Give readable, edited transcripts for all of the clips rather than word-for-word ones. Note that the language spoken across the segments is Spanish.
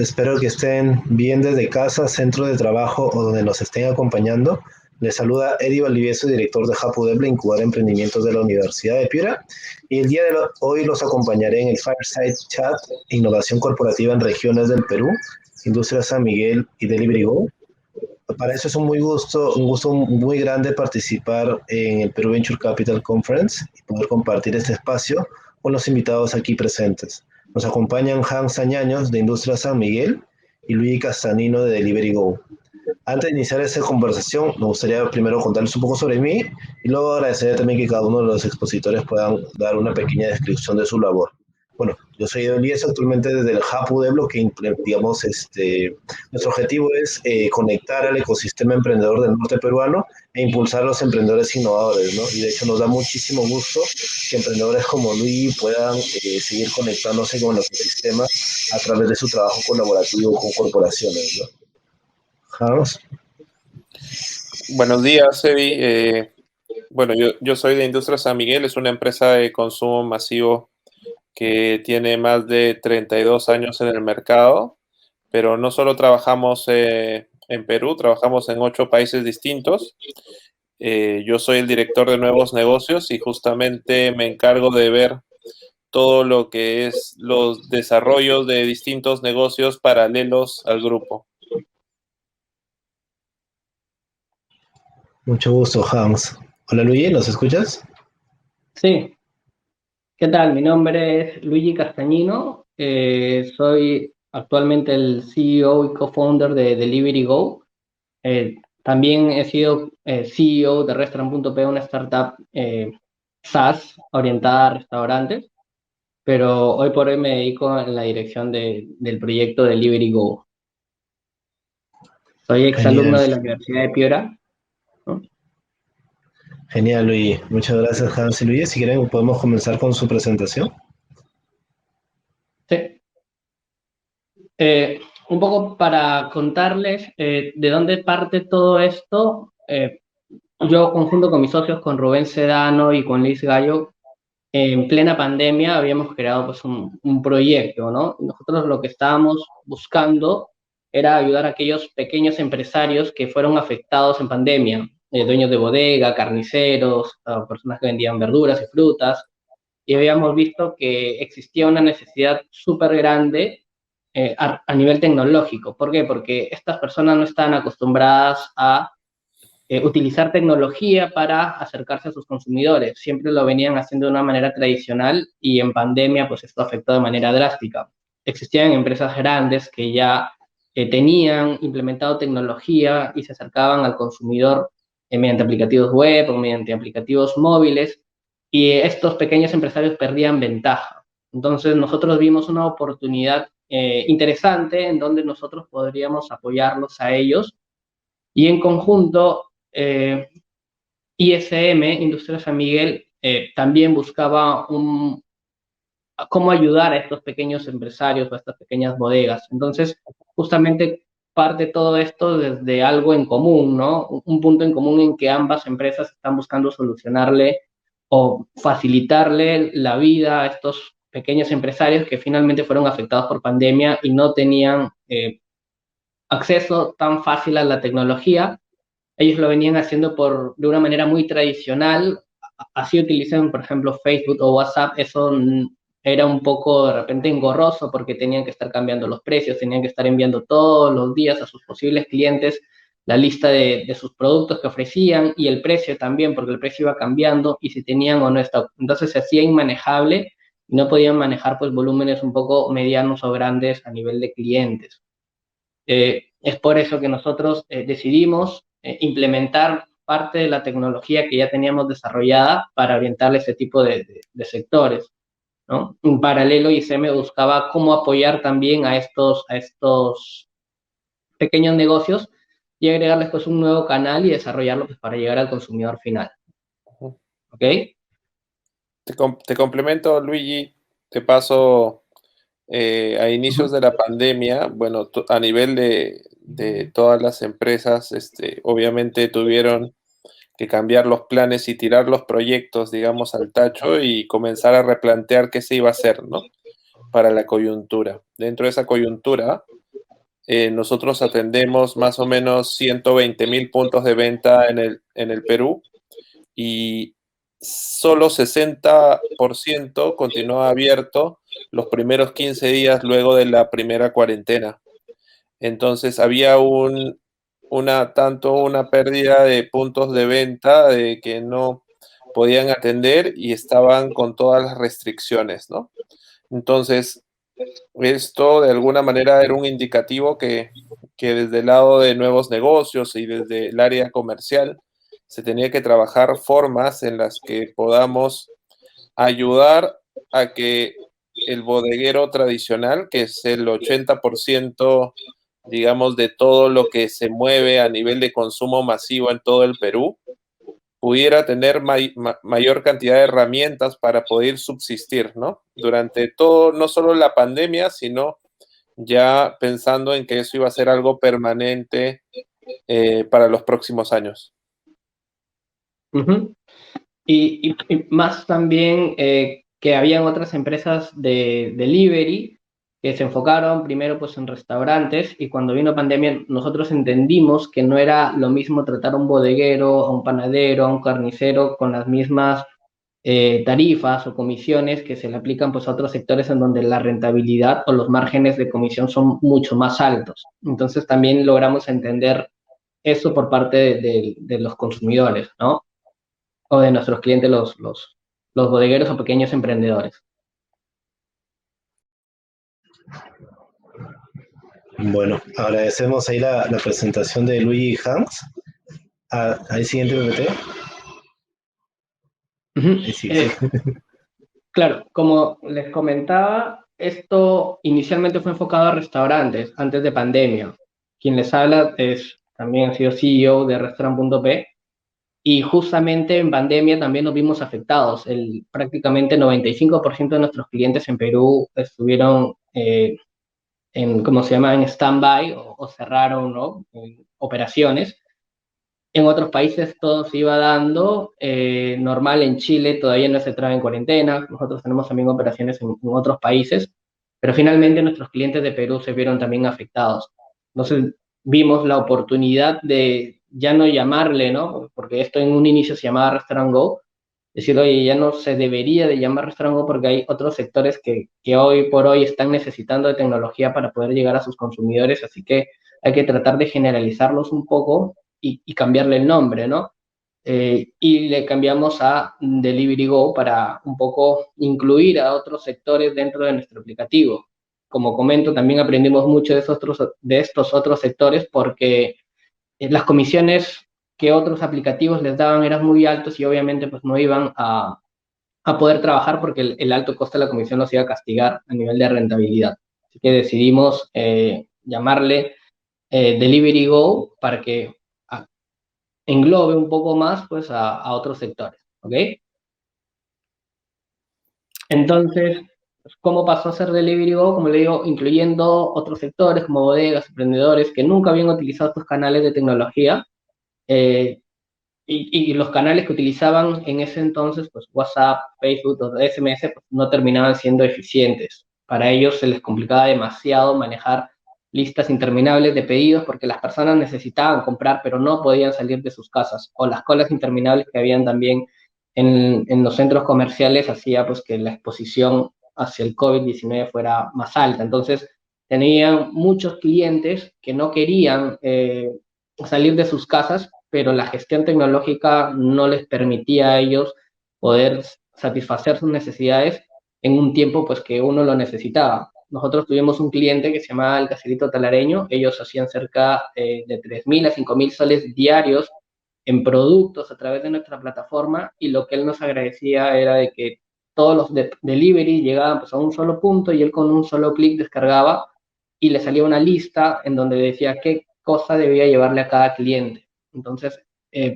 Espero que estén bien desde casa, centro de trabajo o donde nos estén acompañando. Les saluda Eddie Valdivieso, director de Hapu Deble, incubadora de emprendimientos de la Universidad de Piura. Y el día de hoy los acompañaré en el Fireside Chat Innovación Corporativa en Regiones del Perú, Industria San Miguel y Delivery Go. Para eso es un gusto muy grande participar en el Perú Venture Capital Conference y poder compartir este espacio con los invitados aquí presentes. Nos acompañan Hans Añaños de Industria San Miguel y Luigi Castanino de Delivery Go. Antes de iniciar esta conversación, me gustaría primero contarles un poco sobre mí y luego agradecer también que cada uno de los expositores puedan dar una pequeña descripción de su labor. Bueno, yo soy Elías actualmente desde el Hapu Deble, que digamos, nuestro objetivo es conectar al ecosistema emprendedor del norte peruano e impulsar a los emprendedores innovadores, ¿no? Y de hecho nos da muchísimo gusto que emprendedores como Luis puedan seguir conectándose con el ecosistema a través de su trabajo colaborativo con corporaciones, ¿no? Hans. Buenos días, Evi. Bueno, yo soy de Industria San Miguel, es una empresa de consumo masivo que tiene más de 32 años en el mercado, pero no solo trabajamos en Perú, trabajamos en 8 países distintos. Yo soy el director de nuevos negocios y justamente me encargo de ver todo lo que es los desarrollos de distintos negocios paralelos al grupo. Mucho gusto, Hans. Hola, Luigi, ¿nos escuchas? Sí. ¿Qué tal? Mi nombre es Luigi Castagnino. Soy actualmente el CEO y co-founder de Delivery Go. También he sido CEO de Restaurant.p, una startup SaaS orientada a restaurantes, pero hoy por hoy me dedico en la dirección del proyecto Delivery Go. Soy exalumno de la Universidad de Piura, ¿no? Genial, Luigi. Muchas gracias, Hans y Luigi. Si quieren, podemos comenzar con su presentación. Sí. Un poco para contarles de dónde parte todo esto. Yo, conjunto con mis socios, con Rubén Sedano y con Liz Gallo, en plena pandemia habíamos creado pues, un proyecto, ¿no? Nosotros lo que estábamos buscando era ayudar a aquellos pequeños empresarios que fueron afectados en pandemia, dueños de bodega, carniceros, personas que vendían verduras y frutas, y habíamos visto que existía una necesidad súper grande a nivel tecnológico. ¿Por qué? Porque estas personas no estaban acostumbradas a utilizar tecnología para acercarse a sus consumidores. Siempre lo venían haciendo de una manera tradicional y en pandemia pues esto afectó de manera drástica. Existían empresas grandes que ya tenían implementado tecnología y se acercaban al consumidor mediante aplicativos web o mediante aplicativos móviles, y estos pequeños empresarios perdían ventaja. Entonces nosotros vimos una oportunidad interesante en donde nosotros podríamos apoyarlos a ellos, y en conjunto ISM, Industria San Miguel, también buscaba cómo ayudar a estos pequeños empresarios o a estas pequeñas bodegas. Entonces, justamente parte todo esto desde algo en común, ¿no? Un punto en común en que ambas empresas están buscando solucionarle o facilitarle la vida a estos pequeños empresarios que finalmente fueron afectados por pandemia y no tenían acceso tan fácil a la tecnología. Ellos lo venían haciendo de una manera muy tradicional. Así utilizan, por ejemplo, Facebook o WhatsApp. Eso era un poco de repente engorroso porque tenían que estar cambiando los precios, tenían que estar enviando todos los días a sus posibles clientes la lista de sus productos que ofrecían y el precio también, porque el precio iba cambiando y si tenían o no stock. Entonces se hacía inmanejable y no podían manejar pues volúmenes un poco medianos o grandes a nivel de clientes. Es por eso que nosotros decidimos implementar parte de la tecnología que ya teníamos desarrollada para orientarle ese tipo de sectores, ¿no? En paralelo, ICM buscaba cómo apoyar también a estos pequeños negocios y agregarles pues un nuevo canal y desarrollarlo pues, para llegar al consumidor final. ¿Ok? Te complemento, Luigi, te paso a inicios de la pandemia, bueno, a nivel de todas las empresas, obviamente tuvieron que cambiar los planes y tirar los proyectos, digamos, al tacho y comenzar a replantear qué se iba a hacer, ¿no? Para la coyuntura. Dentro de esa coyuntura, nosotros atendemos más o menos 120,000 puntos de venta en el Perú y solo 60% continuó abierto los primeros 15 días luego de la primera cuarentena. Entonces había tanto una pérdida de puntos de venta de que no podían atender y estaban con todas las restricciones, ¿no? Entonces, esto de alguna manera era un indicativo que desde el lado de nuevos negocios y desde el área comercial se tenía que trabajar formas en las que podamos ayudar a que el bodeguero tradicional, que es el 80%, digamos, de todo lo que se mueve a nivel de consumo masivo en todo el Perú, pudiera tener mayor cantidad de herramientas para poder subsistir, ¿no? Durante todo, no solo la pandemia, sino ya pensando en que eso iba a ser algo permanente para los próximos años. Ujú. Y más también que habían otras empresas de delivery que se enfocaron primero pues en restaurantes, y cuando vino pandemia nosotros entendimos que no era lo mismo tratar a un bodeguero, a un panadero, a un carnicero con las mismas tarifas o comisiones que se le aplican pues a otros sectores en donde la rentabilidad o los márgenes de comisión son mucho más altos. Entonces también logramos entender eso por parte de los consumidores, ¿no? O de nuestros clientes, los bodegueros o pequeños emprendedores. Bueno, agradecemos ahí la presentación de Luigi Hans. Ahí siguiente PPT. Ahí sí, sí. Claro, como les comentaba, esto inicialmente fue enfocado a restaurantes antes de pandemia. Quien les habla también ha sido CEO de Restaurant.p, y justamente en pandemia también nos vimos afectados. Prácticamente 95% de nuestros clientes en Perú estuvieron ¿cómo se llama?, en stand-by o cerraron, ¿no?, operaciones. En otros países todo se iba dando normal. En Chile todavía no se entraba en cuarentena. Nosotros tenemos también operaciones en otros países, pero finalmente nuestros clientes de Perú se vieron también afectados. Entonces vimos la oportunidad de ya no llamarle, ¿no?, porque esto en un inicio se llamaba Restaurant Go, decir, oye, ya no se debería de llamar Restaurant Go porque hay otros sectores que hoy por hoy están necesitando de tecnología para poder llegar a sus consumidores, así que hay que tratar de generalizarlos un poco y cambiarle el nombre, ¿no? Y le cambiamos a Delivery Go para un poco incluir a otros sectores dentro de nuestro aplicativo. Como comento, también aprendimos mucho de estos otros sectores porque las comisiones que otros aplicativos les daban eran muy altos y obviamente pues no iban a poder trabajar porque el alto coste de la comisión los iba a castigar a nivel de rentabilidad. Así que decidimos llamarle Delivery Go para que englobe un poco más pues a otros sectores, ¿ok? Entonces, ¿cómo pasó a ser Delivery Go? Como le digo, incluyendo otros sectores como bodegas, emprendedores que nunca habían utilizado estos canales de tecnología, eh, y los canales que utilizaban en ese entonces, pues WhatsApp, Facebook o SMS, pues no terminaban siendo eficientes. Para ellos se les complicaba demasiado manejar listas interminables de pedidos porque las personas necesitaban comprar, pero no podían salir de sus casas. O las colas interminables que habían también en los centros comerciales hacía pues que la exposición hacia el COVID-19 fuera más alta. Entonces, tenían muchos clientes que no querían salir de sus casas, pero la gestión tecnológica no les permitía a ellos poder satisfacer sus necesidades en un tiempo pues que uno lo necesitaba. Nosotros tuvimos un cliente que se llamaba El Caserito Talareño. Ellos hacían cerca de 3.000 a 5.000 soles diarios en productos a través de nuestra plataforma, y lo que él nos agradecía era de que todos los delivery llegaban pues a un solo punto y él con un solo clic descargaba y le salía una lista en donde decía qué cosa debía llevarle a cada cliente. Entonces,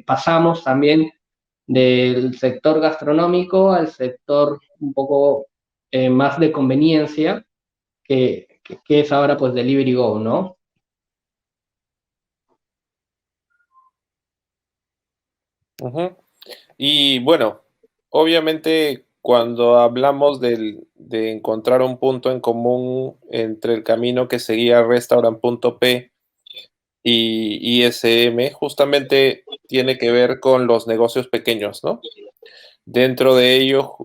pasamos también del sector gastronómico al sector un poco más de conveniencia, que es ahora pues Delivery Go, ¿no? Y bueno, obviamente cuando hablamos de encontrar un punto en común entre el camino que seguía Restaurant.p y ISM, justamente tiene que ver con los negocios pequeños, ¿no? Dentro de ello,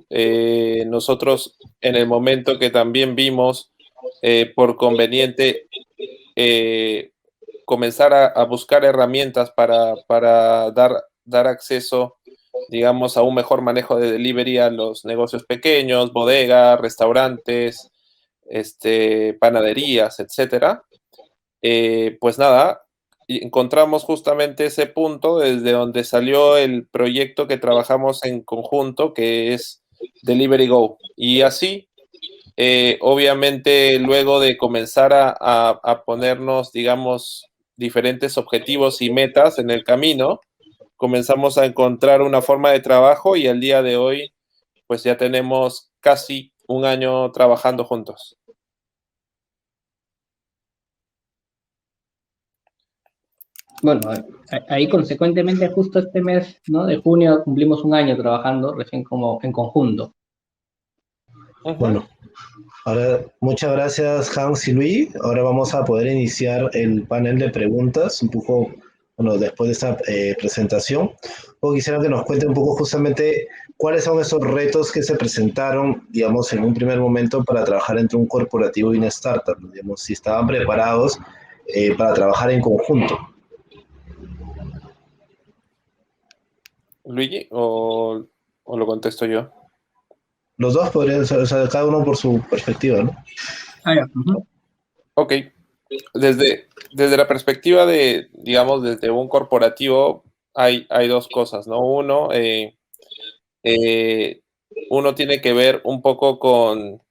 nosotros en el momento que también vimos por conveniente comenzar a buscar herramientas para dar acceso, digamos, a un mejor manejo de delivery a los negocios pequeños, bodegas, restaurantes, panaderías, etcétera. Pues nada, encontramos justamente ese punto desde donde salió el proyecto que trabajamos en conjunto, que es Delivery Go. Y así, obviamente, luego de comenzar a ponernos, digamos, diferentes objetivos y metas en el camino, comenzamos a encontrar una forma de trabajo y al día de hoy, pues ya tenemos casi un año trabajando juntos. Bueno, ahí consecuentemente justo este mes, ¿no?, de junio cumplimos un año trabajando recién como en conjunto. Bueno, ahora muchas gracias Hans y Luis. Ahora vamos a poder iniciar el panel de preguntas un poco, bueno, después de esta presentación. O quisiera que nos cuente un poco justamente cuáles son esos retos que se presentaron, digamos, en un primer momento para trabajar entre un corporativo y una startup, digamos, si estaban preparados para trabajar en conjunto. Luigi, o lo contesto yo. Los dos podrían ser, o sea, cada uno por su perspectiva, ¿no? Ok. Desde la perspectiva de, digamos, desde un corporativo, hay dos cosas, ¿no? Uno tiene que ver un poco con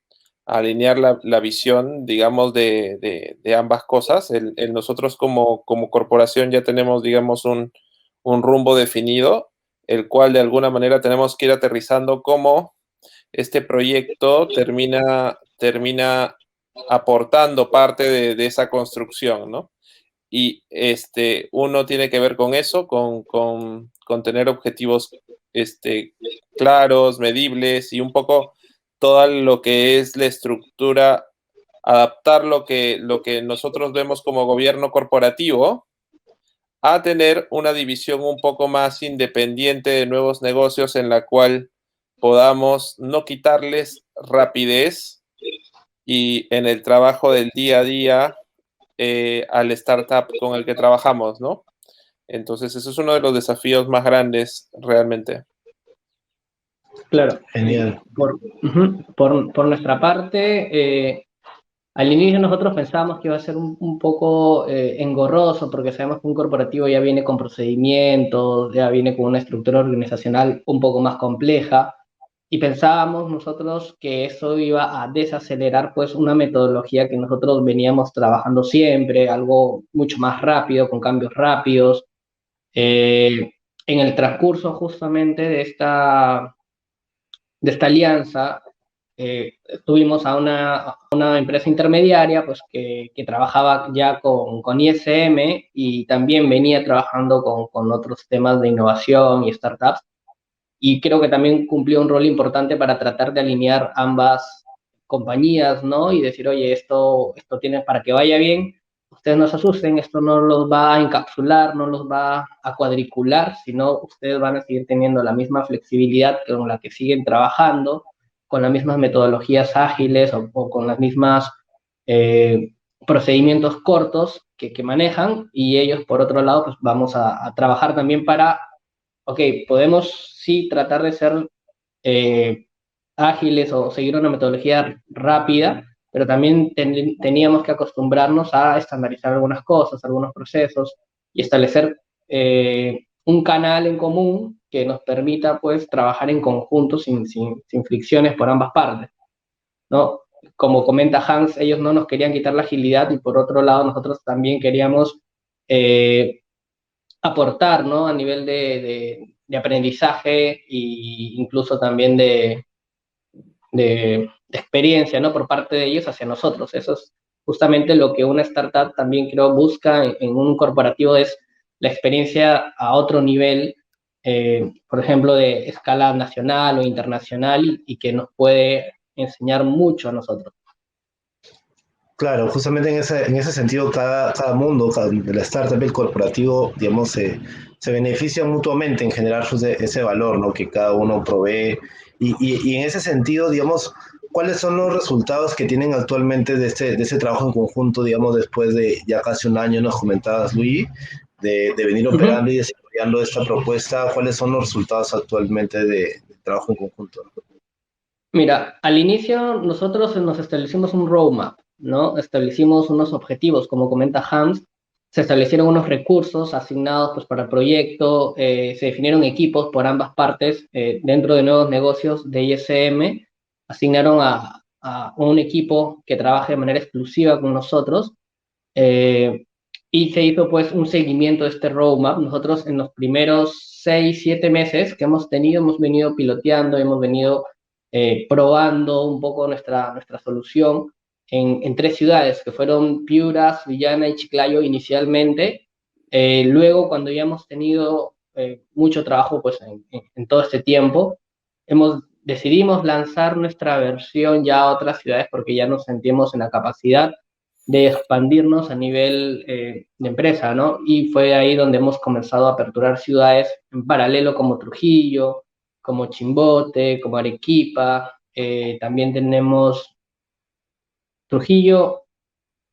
alinear la visión, digamos, de ambas cosas. Nosotros como corporación ya tenemos, digamos, un rumbo definido, el cual de alguna manera tenemos que ir aterrizando cómo este proyecto termina aportando parte de esa construcción, ¿no? Y uno tiene que ver con eso, con tener objetivos claros, medibles y un poco todo lo que es la estructura, adaptar lo que nosotros vemos como gobierno corporativo a tener una división un poco más independiente de nuevos negocios en la cual podamos no quitarles rapidez y en el trabajo del día a día al startup con el que trabajamos, ¿no? Entonces, eso es uno de los desafíos más grandes realmente. Claro. Genial. Por nuestra parte, al inicio nosotros pensábamos que iba a ser un poco engorroso, porque sabemos que un corporativo ya viene con procedimientos, ya viene con una estructura organizacional un poco más compleja, y pensábamos nosotros que eso iba a desacelerar pues una metodología que nosotros veníamos trabajando siempre, algo mucho más rápido, con cambios rápidos. En el transcurso justamente de esta alianza, tuvimos a una empresa intermediaria pues, que trabajaba ya con ISM y también venía trabajando con otros temas de innovación y startups, y creo que también cumplió un rol importante para tratar de alinear ambas compañías, ¿no? Y decir, oye, esto tiene para que vaya bien, ustedes no se asusten, esto no los va a encapsular, no los va a cuadricular, sino ustedes van a seguir teniendo la misma flexibilidad con la que siguen trabajando, con las mismas metodologías ágiles o con las mismas procedimientos cortos que manejan, y ellos, por otro lado, pues vamos a trabajar también para, ok, podemos sí tratar de ser ágiles o seguir una metodología rápida, pero también teníamos que acostumbrarnos a estandarizar algunas cosas, algunos procesos, y establecer un canal en común que nos permita pues trabajar en conjunto sin fricciones por ambas partes, ¿no? Como comenta Hans, ellos no nos querían quitar la agilidad, y por otro lado nosotros también queríamos aportar, ¿no?, a nivel de aprendizaje e incluso también de experiencia, ¿no?, por parte de ellos hacia nosotros. Eso es justamente lo que una startup también creo busca en un corporativo, es la experiencia a otro nivel, por ejemplo, de escala nacional o internacional y que nos puede enseñar mucho a nosotros. Claro, justamente en ese sentido, cada mundo, la startup y el corporativo, digamos, se benefician mutuamente en generar ese valor, ¿no? Que cada uno provee. Y en ese sentido, digamos, ¿cuáles son los resultados que tienen actualmente de ese trabajo en conjunto, digamos, después de ya casi un año, nos comentabas, Luis, de venir operando y desarrollando esta propuesta? ¿Cuáles son los resultados actualmente de trabajo en conjunto? Mira, al inicio nosotros nos establecimos un roadmap, ¿no? Establecimos unos objetivos, como comenta Hans, se establecieron unos recursos asignados pues, para el proyecto, se definieron equipos por ambas partes dentro de nuevos negocios de ISM, asignaron a un equipo que trabaje de manera exclusiva con nosotros eh, y se hizo pues un seguimiento de este roadmap. Nosotros en los primeros 6, 7 meses que hemos tenido, hemos venido piloteando, hemos venido probando un poco nuestra solución en 3 ciudades, que fueron Piura, Villana y Chiclayo inicialmente. Luego, cuando ya hemos tenido mucho trabajo pues, en todo este tiempo, decidimos lanzar nuestra versión ya a otras ciudades porque ya nos sentimos en la capacidad de expandirnos a nivel de empresa, ¿no? Y fue ahí donde hemos comenzado a aperturar ciudades en paralelo como Trujillo, como Chimbote, como Arequipa. También tenemos Trujillo,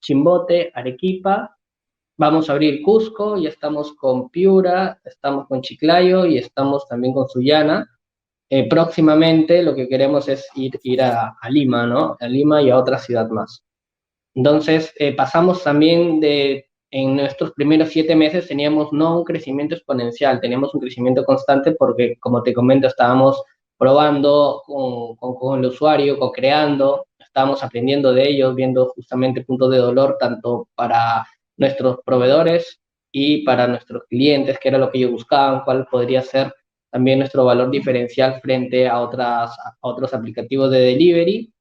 Chimbote, Arequipa. Vamos a abrir Cusco, ya estamos con Piura, estamos con Chiclayo y estamos también con Sullana. Próximamente lo que queremos es ir a Lima, ¿no? A Lima y a otra ciudad más. Entonces, pasamos también en nuestros primeros 7 meses teníamos no un crecimiento exponencial, teníamos un crecimiento constante porque, como te comento, estábamos probando con el usuario, co-creando, estábamos aprendiendo de ellos, viendo justamente puntos de dolor tanto para nuestros proveedores y para nuestros clientes, que era lo que ellos buscaban, cuál podría ser también nuestro valor diferencial frente a otros aplicativos de delivery.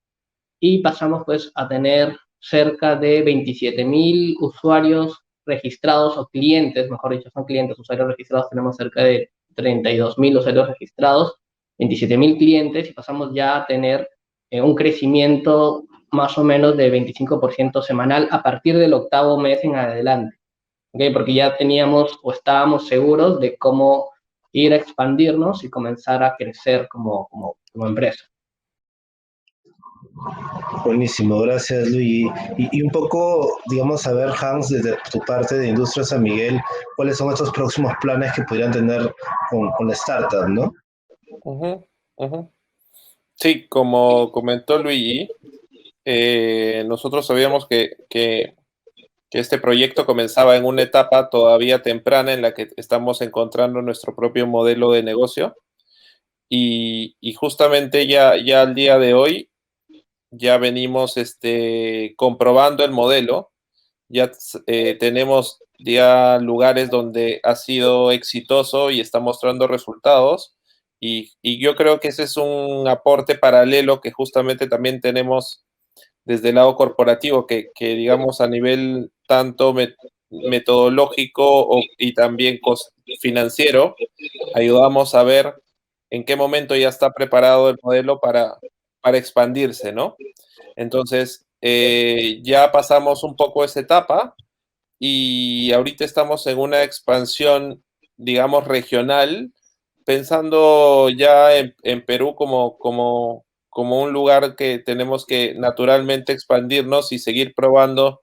Y pasamos pues a tener cerca de 27.000 usuarios registrados o clientes, mejor dicho, son clientes, usuarios registrados, tenemos cerca de 32.000 usuarios registrados, 27.000 clientes y pasamos ya a tener un crecimiento más o menos de 25% semanal a partir del 8º mes en adelante, ¿okay? Porque ya teníamos o estábamos seguros de cómo ir a expandirnos y comenzar a crecer como empresa. Buenísimo, gracias Luigi. Y un poco, digamos, a ver, Hans, desde tu parte de Industria San Miguel, ¿cuáles son estos próximos planes que podrían tener con la startup, no? Uh-huh, uh-huh. Sí, como comentó Luigi, nosotros sabíamos que este proyecto comenzaba en una etapa todavía temprana en la que estamos encontrando nuestro propio modelo de negocio y justamente ya al día de hoy ya venimos comprobando el modelo, ya tenemos ya lugares donde ha sido exitoso y está mostrando resultados y yo creo que ese es un aporte paralelo que justamente también tenemos desde el lado corporativo, que digamos a nivel tanto metodológico y también financiero, ayudamos a ver en qué momento ya está preparado el modelo para expandirse, ¿no? Entonces, ya pasamos un poco esa etapa y ahorita estamos en una expansión, digamos, regional, pensando ya en Perú como un lugar que tenemos que naturalmente expandirnos y seguir probando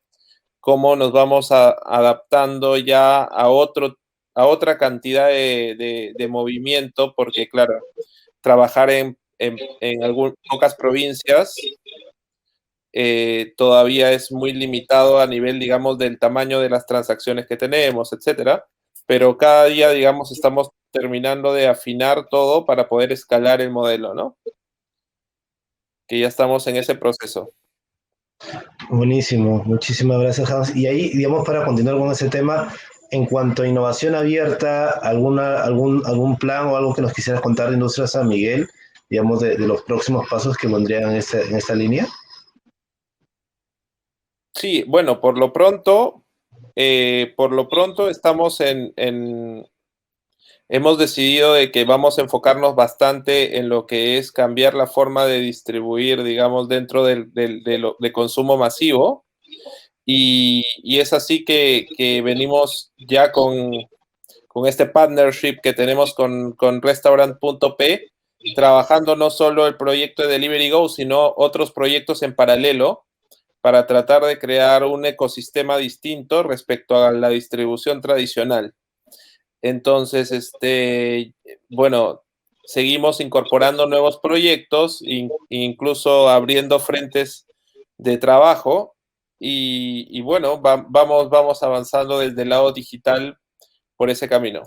cómo nos vamos adaptando ya a otra cantidad de movimiento, porque claro, trabajar en pocas provincias todavía es muy limitado a nivel, digamos, del tamaño de las transacciones que tenemos, etcétera. Pero cada día, digamos, estamos terminando de afinar todo para poder escalar el modelo, ¿no? Que ya estamos en ese proceso. Buenísimo, muchísimas gracias, Hans. Y ahí, digamos, para continuar con ese tema, en cuanto a innovación abierta, algún plan o algo que nos quisieras contar de Industria San Miguel, digamos, de los próximos pasos que vendrían en esta línea? Sí, bueno, por lo pronto estamos en hemos decidido de que vamos a enfocarnos bastante en lo que es cambiar la forma de distribuir, digamos, dentro de consumo masivo. Y es así que venimos ya con este partnership que tenemos con Restaurant.p, trabajando no solo el proyecto de Delivery Go, sino otros proyectos en paralelo para tratar de crear un ecosistema distinto respecto a la distribución tradicional. Entonces, bueno, seguimos incorporando nuevos proyectos, incluso abriendo frentes de trabajo y bueno, vamos avanzando desde el lado digital por ese camino.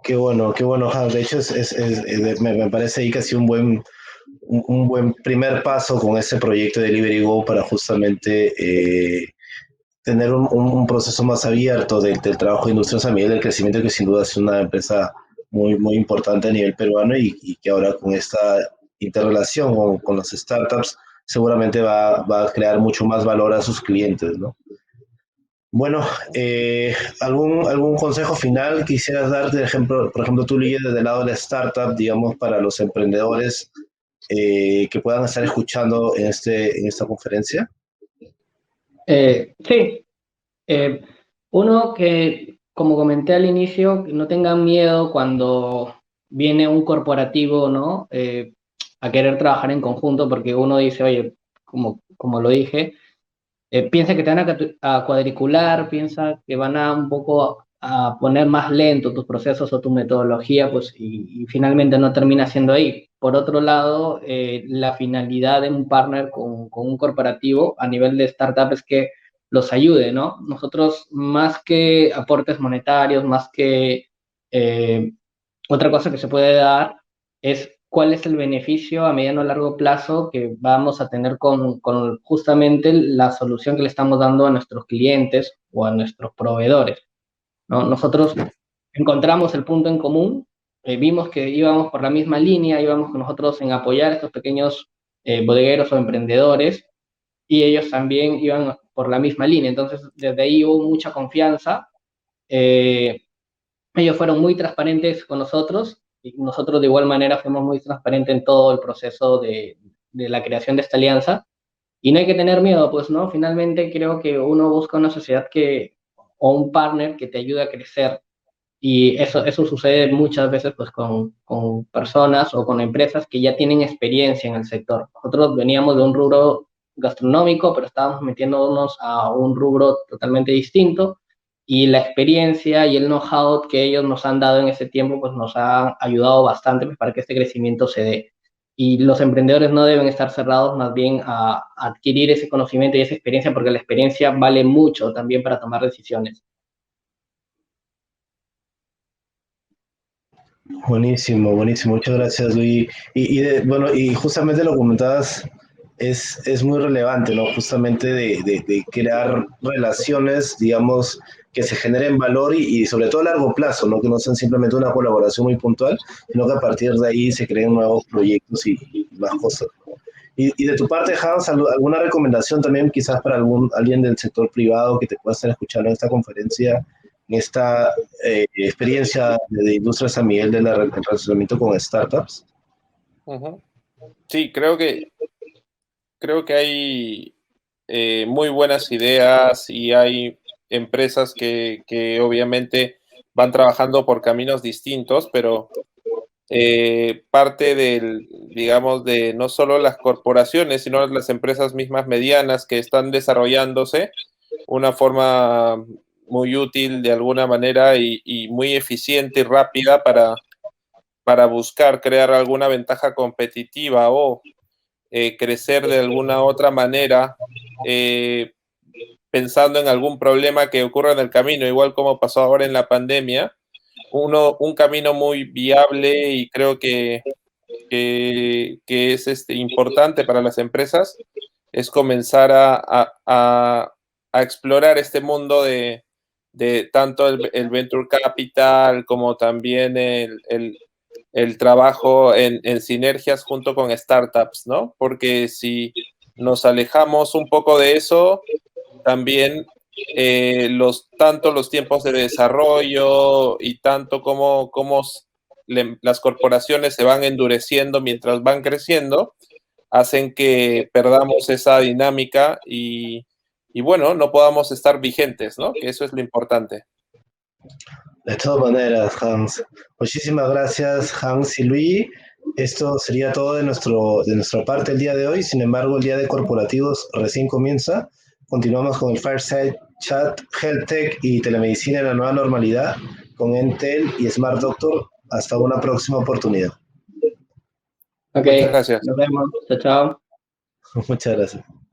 Qué bueno, Hans. De hecho, me parece ahí casi un buen primer paso con ese proyecto de Delivery Go para justamente tener un proceso más abierto del trabajo de Industria San Miguel, del crecimiento, que sin duda es una empresa muy importante a nivel peruano y que ahora con esta interrelación con las startups seguramente va a crear mucho más valor a sus clientes, ¿no? Bueno, ¿algún consejo final quisieras dar, por ejemplo, tú, Lidia, desde el lado de la startup, digamos, para los emprendedores que puedan estar escuchando en esta conferencia? Sí, uno que, como comenté al inicio, no tengan miedo cuando viene un corporativo, ¿no? A querer trabajar en conjunto, porque uno dice, oye, como lo dije, piensa que te van a cuadricular, piensa que van a un poco a poner más lento tus procesos o tu metodología, pues, y finalmente no termina siendo ahí. Por otro lado, la finalidad de un partner con un corporativo a nivel de startup es que los ayude, ¿no? Nosotros, más que aportes monetarios, más que eh, otra cosa que se puede dar, es cuál es el beneficio a mediano o largo plazo que vamos a tener con justamente la solución que le estamos dando a nuestros clientes o a nuestros proveedores, ¿no? Nosotros encontramos el punto en común, vimos que íbamos por la misma línea, íbamos con nosotros en apoyar a estos pequeños bodegueros o emprendedores, y ellos también iban por la misma línea. Entonces, desde ahí hubo mucha confianza. Eh, Ellos fueron muy transparentes con nosotros y nosotros de igual manera fuimos muy transparentes en todo el proceso de la creación de esta alianza. Y no hay que tener miedo, pues, ¿no? Finalmente creo que uno busca una sociedad o un partner que te ayude a crecer. Y eso sucede muchas veces, pues, con personas o con empresas que ya tienen experiencia en el sector. Nosotros veníamos de un rubro gastronómico, pero estábamos metiéndonos a un rubro totalmente distinto, y la experiencia y el know-how que ellos nos han dado en ese tiempo, pues nos ha ayudado bastante, pues, para que este crecimiento se dé. Y los emprendedores no deben estar cerrados más bien a adquirir ese conocimiento y esa experiencia, porque la experiencia vale mucho también para tomar decisiones. Buenísimo, muchas gracias, Luis. Bueno, y justamente lo comentabas, es muy relevante, ¿no? Justamente de crear relaciones, digamos, que se generen valor y sobre todo a largo plazo, ¿no? Que no sean simplemente una colaboración muy puntual, sino que a partir de ahí se creen nuevos proyectos y más cosas, ¿no? Y de tu parte, Hans, ¿alguna recomendación también quizás para alguien del sector privado que te pueda estar escuchando en esta conferencia, en esta experiencia de Industria San Miguel del relacionamiento con startups? Uh-huh. Sí, creo que hay muy buenas ideas y hay empresas que obviamente van trabajando por caminos distintos, pero parte digamos, de no solo las corporaciones, sino las empresas mismas medianas que están desarrollándose una forma muy útil de alguna manera y muy eficiente y rápida para buscar crear alguna ventaja competitiva o crecer de alguna otra manera, pensando en algún problema que ocurra en el camino, igual como pasó ahora en la pandemia. Un camino muy viable y creo que es importante para las empresas es comenzar a explorar este mundo de tanto el venture capital como también el trabajo en sinergias junto con startups, ¿no? Porque si nos alejamos un poco de eso, también tanto los tiempos de desarrollo y tanto como las corporaciones se van endureciendo mientras van creciendo, hacen que perdamos esa dinámica y bueno, no podamos estar vigentes, ¿no? Que eso es lo importante. De todas maneras, Hans. Muchísimas gracias, Hans y Luis. Esto sería todo de nuestra parte el día de hoy. Sin embargo, el día de corporativos recién comienza. Continuamos con el Fireside Chat, Health Tech y Telemedicina en la nueva normalidad con Entel y Smart Doctor. Hasta una próxima oportunidad. Ok, muchas gracias. nos vemos. Chao, chao. Muchas gracias.